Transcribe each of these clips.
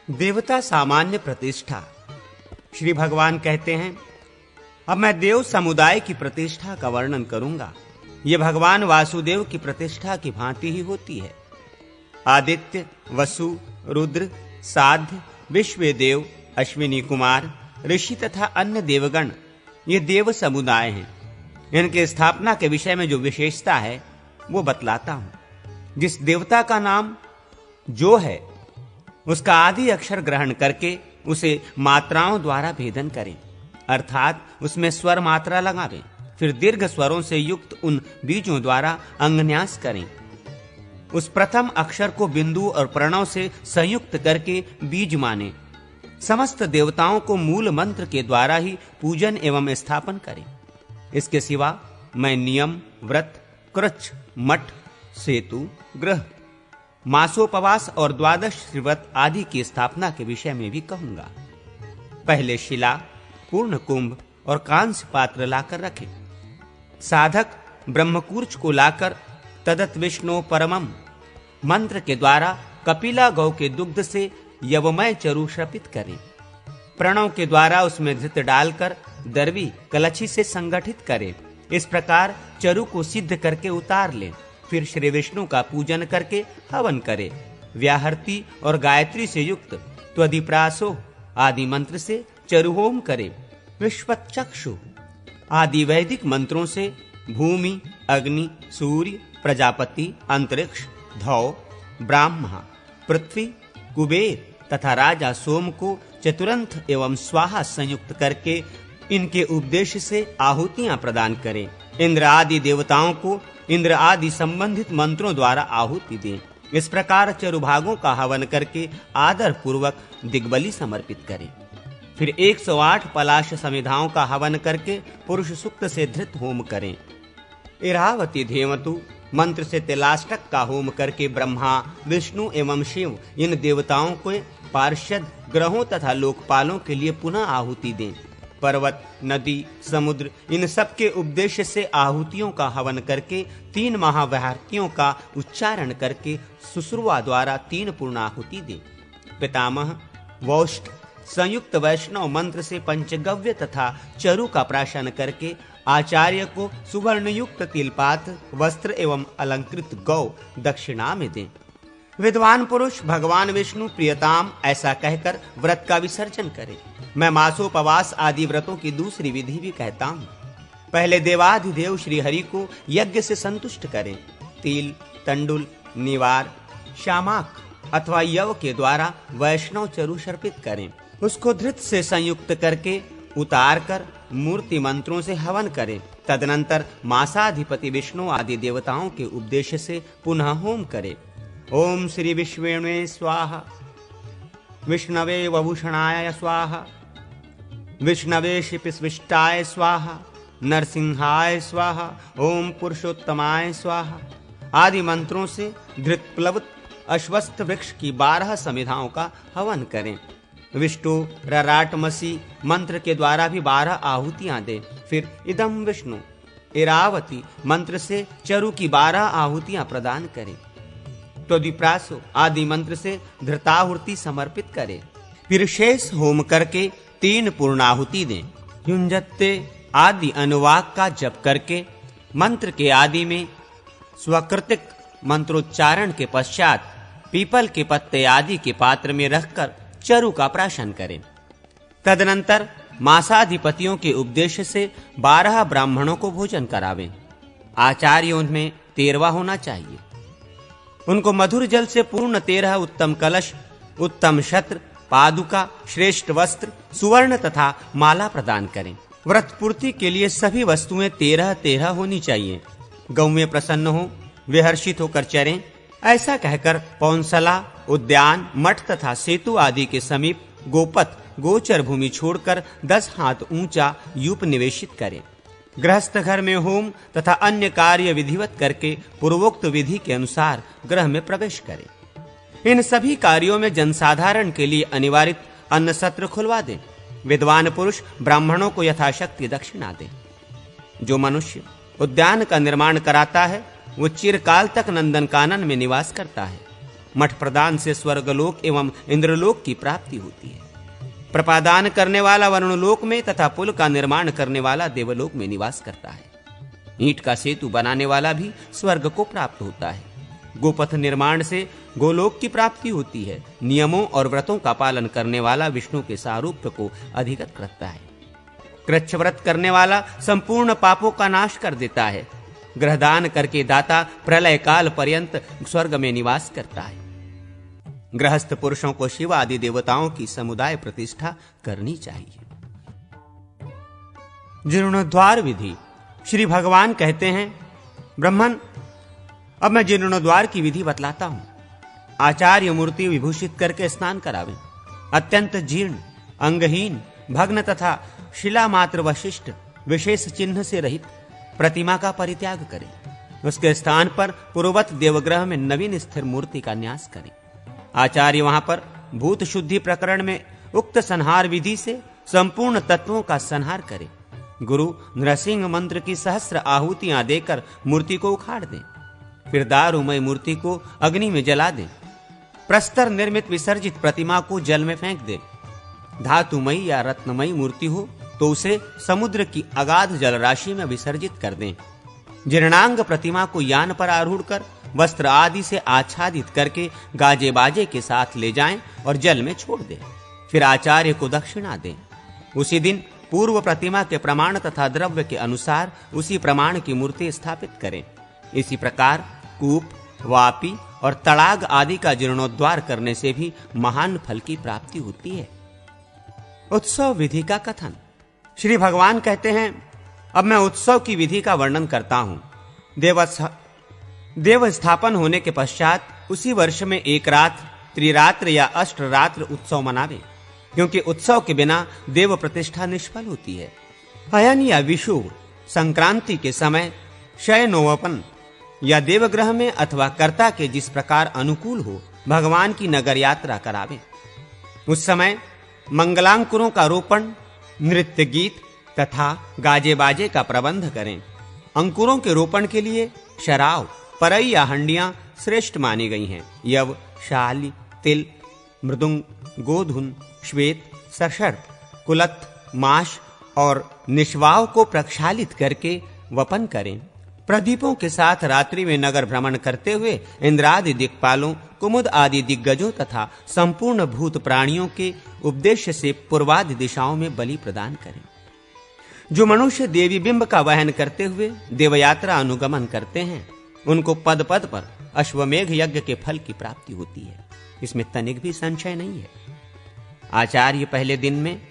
देवता सामान्य प्रतिष्ठा। श्री भगवान कहते हैं, अब मैं देव समुदाय की प्रतिष्ठा का वर्णन करूंगा। ये भगवान वासुदेव की प्रतिष्ठा की भांति ही होती है। आदित्य, वसु, रुद्र, साध्य, विश्वदेव, अश्विनी कुमार, ऋषि तथा अन्य देवगण ये देव समुदाय हैं। इनके स्थापना के विषय में जो विशेषता है वो बतलाता हूं। जिस देवता का नाम जो है उसका आदि अक्षर ग्रहण करके उसे मात्राओं द्वारा भेदन करें, अर्थात उसमें स्वर मात्रा लगावें। फिर दीर्घ स्वरों से युक्त उन बीजों द्वारा अंगन्यास करें। उस प्रथम अक्षर को बिंदु और प्रणव से संयुक्त करके बीज माने। समस्त देवताओं को मूल मंत्र के द्वारा ही पूजन एवं स्थापन करें। इसके सिवा मैं नियम, व्रत, कृच्छ, मठ, सेतु, ग्रह, मासोपवास और द्वादश व्रत आदि की स्थापना के विषय में भी कहूंगा। पहले शिला, पूर्ण कुंभ और कांस्य पात्र लाकर रखें। साधक ब्रह्मकूर्च को लाकर तदत विष्णु परमम मंत्र के द्वारा कपिला गौ के दुग्ध से यवमय चरु श्रपित करें। प्रणव के द्वारा उसमें घृत डालकर दरवी कलछी से संगठित करें। इस प्रकार चरु को सिद्ध करके उतार लें। फिर श्री विष्णु का पूजन करके हवन करें। व्याहृति और गायत्री से युक्त त्वदिप्रासो आदि मंत्र से चरु होम करें। विश्वचक्षु आदि वैदिक मंत्रों से भूमि, अग्नि, सूर्य, प्रजापति, अंतरिक्ष, धौ, ब्राह्मण, पृथ्वी, कुबेर तथा राजा सोम को चतुरंथ एवं स्वाहा संयुक्त करके इनके उपदेश से आहुतियां प्रदान करें। इंद्र आदि देवताओं को इंद्र आदि संबंधित मंत्रों द्वारा आहुति दें। इस प्रकार चरुभागों का हवन करके आदर पूर्वक दिग्बलि समर्पित करें। फिर 108 पलाश समिधाओं का हवन करके पुरुष सूक्त से धृत होम करें। इरावती धेमतु मंत्र से तिलाष्टक का होम करके ब्रह्मा, विष्णु एवं शिव इन देवताओं को पार्षद, ग्रहों तथा लोकपालों के लिए पुनः आहुति दें। पर्वत, नदी, समुद्र इन सब के उपदेश से आहुतियों का हवन करके 3 महावाक्यों का उच्चारण करके सुश्रुवा द्वारा 3 पूर्णाहुति दें। पितामह, वौष्ठ संयुक्त वैष्णव मंत्र से पंचगव्य तथा चरु का प्राशन करके आचार्य को सुवर्ण युक्त तिलपात्र, वस्त्र एवं अलंकृत गौ दक्षिणा में दें। विद्वान पुरुष भगवान विष्णु प्रियताम ऐसा कहकर व्रत का विसर्जन करें। मैं मासोपवास आदि व्रतों की दूसरी विधि भी कहता हूँ। पहले देवाधिदेव श्री हरि को यज्ञ से संतुष्ट करें। तिल, तंडुल, निवार, शामाक अथवा यव के द्वारा वैष्णव चरु सर्पित करें। उसको धृत से संयुक्त करके उतार कर मूर्ति मंत्रों से हवन करें। तदनंतर मासाधिपति विष्णु आदि देवताओं के उपदेश से पुनः होम करें। ओम श्री विश्वेणे स्वाहा, विष्णवे वभूषणाय स्वाहा, विष्णवे शिपिस्विष्टाय स्वाहा, नरसिंहाय स्वाहा, ओम पुरुषोत्तमाय स्वाहा आदि मंत्रों से धृत प्लवत अश्वत्थ वृक्ष की 12 समिधाओं का हवन करें। विष्णु रराटमसी मंत्र के द्वारा भी 12 आहुतियां दें। फिर इदम विष्णु इरावती मंत्र से चरु की 12 आहुतियां प्रदान करें। त्वदिप्रासो आदि मंत्र से धृताहुति समर्पित करें। फिर शेष होम करके 3 पूर्णाहुति दें। युंजत्ते आदि अनुवाक का जप करके मंत्र के आदि में स्वकृतिक मंत्रोच्चारण के पश्चात पीपल के पत्ते आदि के पात्र में रखकर चरु का प्राशन करें। तदनंतर मासाधिपतियों के उपदेश से 12 ब्राह्मणों को भोजन करावें। आचार्य उनमें 13वां होना चाहिए। उनको मधुर जल से पूर्ण 13 उत्तम कलश, उत्तम छत्र, पादुका, श्रेष्ठ वस्त्र, सुवर्ण तथा माला प्रदान करें। व्रत पूर्ति के लिए सभी वस्तुएं 13 होनी चाहिए। गौएं प्रसन्न हो, वे हर्षित होकर चरें। ऐसा कहकर पौंसला, उद्यान, मठ तथा सेतु आदि के समीप गोपथ गोचर भूमि छोड़कर 10 हाथ ऊंचा यूप निवेशित करें। गृहस्थ घर में होम तथा अन्य कार्य विधिवत करके पूर्वोक्त विधि के अनुसार गृह में प्रवेश करें। इन सभी कार्यों में जनसाधारण के लिए अनिवार्य अन्न सत्र खुलवा दें। विद्वान पुरुष ब्राह्मणों को यथाशक्ति दक्षिणा दें। जो मनुष्य उद्यान का निर्माण कराता है वो चिरकाल तक नंदन कानन में निवास करता है। मठ प्रदान से स्वर्गलोक एवं इंद्रलोक की प्राप्ति होती है। प्रपादान करने वाला वरुणलोक में तथा पुल का निर्माण करने वाला देवलोक में निवास करता है। ईंट का सेतु बनाने वाला भी स्वर्ग को प्राप्त होता है। गोपथ निर्माण से गोलोक की प्राप्ति होती है। नियमों और व्रतों का पालन करने वाला विष्णु के सारूप्य को अधिगत करता है। कृच्छ व्रत करने वाला संपूर्ण पापों का नाश कर देता है। ग्रहदान करके दाता प्रलय काल पर्यंत स्वर्ग में निवास करता है। गृहस्थ पुरुषों को शिव आदि देवताओं की समुदाय प्रतिष्ठा करनी चाहिए। जीर्णोद्वार विधि। श्री भगवान कहते हैं, ब्राह्मण, अब मैं जीर्णोद्वार की विधि बतलाता हूं। आचार्य मूर्ति विभूषित करके स्नान करावें। अत्यंत जीर्ण, अंगहीन, भग्न तथा शिला मात्र वशिष्ठ विशेष चिन्ह से रहित प्रतिमा का परित्याग करें। उसके स्थान पर पूर्ववत देवग्रह में नवीन स्थिर मूर्ति का न्यास करें। आचार्य वहां पर भूत शुद्धि प्रकरण में उक्त संहार विधि से संपूर्ण तत्वों का संहार करें। गुरु नृसिंह मंत्र की सहस्र आहुतियां देकर मूर्ति को उखाड़ दें। फिर दारुमय मूर्ति को अग्नि में जला दें। प्रस्तर निर्मित विसर्जित प्रतिमा को जल में फेंक दें। धातुमयी या रत्नमयी मूर्ति हो तो उसे समुद्र की अगाध जलराशि में विसर्जित कर दें। जीर्णांग प्रतिमा को यान पर आरूढ़ कर वस्त्र आदि से आच्छादित करके गाजे बाजे के साथ ले जाएं और जल में छोड़ दें। फिर आचार्य को दक्षिणा दें। उसी दिन पूर्व प्रतिमा के प्रमाण तथा द्रव्य के अनुसार उसी प्रमाण की मूर्ति स्थापित करें। इसी प्रकार कूप, वापी और तड़ाग आदि का जीर्णोद्वार करने से भी महान फल की प्राप्ति होती है। उत्सव विधि का कथन। श्री भगवान कहते हैं, अब मैं उत्सव की विधि का वर्णन करता हूं। देव स्थापन होने के पश्चात उसी वर्ष में एक रात, त्रिरात्र या अष्टरात्र उत्सव मनावे, क्योंकि उत्सव के बिना देव प्रतिष्ठा निष्फल होती है। अयन या विषु संक्रांति के समय शयनोपन या देवग्रह में अथवा कर्ता के जिस प्रकार अनुकूल हो भगवान की नगर यात्रा करावे। उस समय मंगलांकुरों का रोपण, नृत्य गीत तथा गाजे बाजे का प्रबंध करें। अंकुरों के रोपण के लिए शराव, परई या हंडियां श्रेष्ठ मानी गई हैं। यव, शाली, तिल, मृदुंग, गोधुन, श्वेत, सशर्प, कुलत्थ, माश और निष्वाव को प्रक्षालित करके वपन करें। प्रदीपों के साथ रात्रि में नगर भ्रमण करते हुए इंद्रादि दिक्पालों, कुमुद आदि दिग्गजों तथा संपूर्ण भूत प्राणियों के उपदेश से पूर्वादि दिशाओं में बलि प्रदान करें। जो मनुष्य देवी बिंब का वहन करते हुए देवयात्रा अनुगमन करते हैं, उनको पद पद पर अश्वमेघ यज्ञ के फल की प्राप्ति होती है। इसमें तनिक भी संशय नहीं है। आचार्य पहले दिन में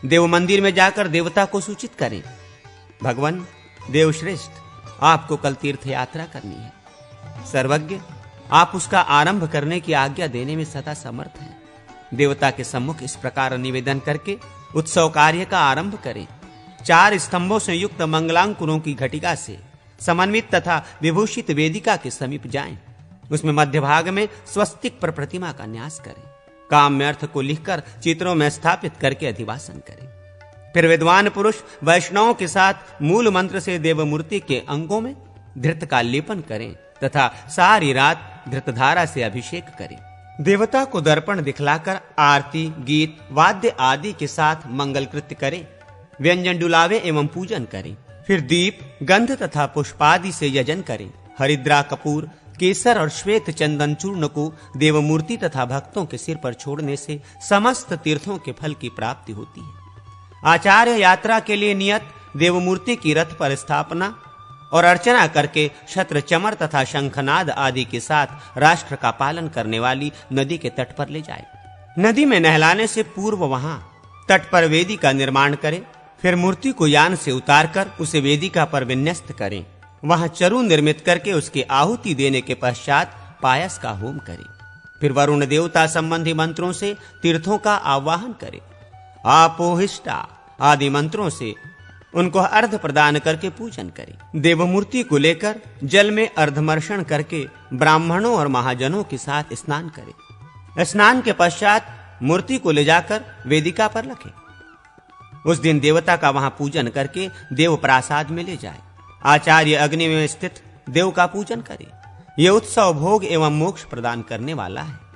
देव मंदिर में जाकर देवता को सूचित करें, भगवान देवश्रेष्ठ, आपको कल तीर्थ यात्रा करनी है। सर्वज्ञ, आप उसका आरंभ करने की आज्ञा देने में सदा समर्थ हैं। देवता के सम्मुख इस प्रकार निवेदन करके उत्सव कार्य का आरंभ करें। 4 स्तंभों से युक्त मंगलांकुरों की घटिका से समन्वित तथा विभूषित वेदिका के समीप जाएं। उसमें मध्य भाग में स्वस्तिक पर प्रतिमा का न्यास करें। काम्य अर्थ को लिखकर चित्रों में स्थापित करके अधिवासन करें। फिर विद्वान पुरुष वैष्णवों के साथ मूल मंत्र से देवमूर्ति के अंगों में धृत का लेपन करें तथा सारी रात धृतधारा से अभिषेक करें। देवता को दर्पण दिखलाकर आरती, गीत, वाद्य आदि के साथ मंगल कृत्य करें। व्यंजन डुलावे एवं पूजन करें। फिर दीप, गंध तथा पुष्पादि से यजन करें। हरिद्रा, कपूर, केसर और श्वेत चंदन चूर्ण को देवमूर्ति तथा भक्तों के सिर पर छोड़ने से समस्त तीर्थों के फल की प्राप्ति होती है। आचार्य यात्रा के लिए नियत देवमूर्ति की रथ पर स्थापना और अर्चना करके छत्र, चमर तथा शंखनाद आदि के साथ राष्ट्र का पालन करने वाली नदी के तट पर ले जाए। नदी में नहलाने से पूर्व वहां तट पर वेदिका निर्माण करें। फिर मूर्ति को यान से उतारकर उसे वेदिका पर विन्यस्त करें। वहां चरु निर्मित करके उसके आहुति देने के पश्चात पायस का होम करें। फिर वरुण देवता संबंधी मंत्रों से तीर्थों का आवाहन करें। आपोहिष्टा आदि मंत्रों से उनको अर्घ प्रदान करके पूजन करें। देवमूर्ति को लेकर जल में अर्धमर्षण करके ब्राह्मणों और महाजनों के साथ स्नान करें। स्नान के पश्चात मूर्ति को ले जाकर वेदिका पर रखें। उस दिन देवता का वहां पूजन करके देव प्रासाद में ले जाए। आचार्य अग्नि में स्थित देव का पूजन करें। यह उत्सव भोग एवं मोक्ष प्रदान करने वाला है।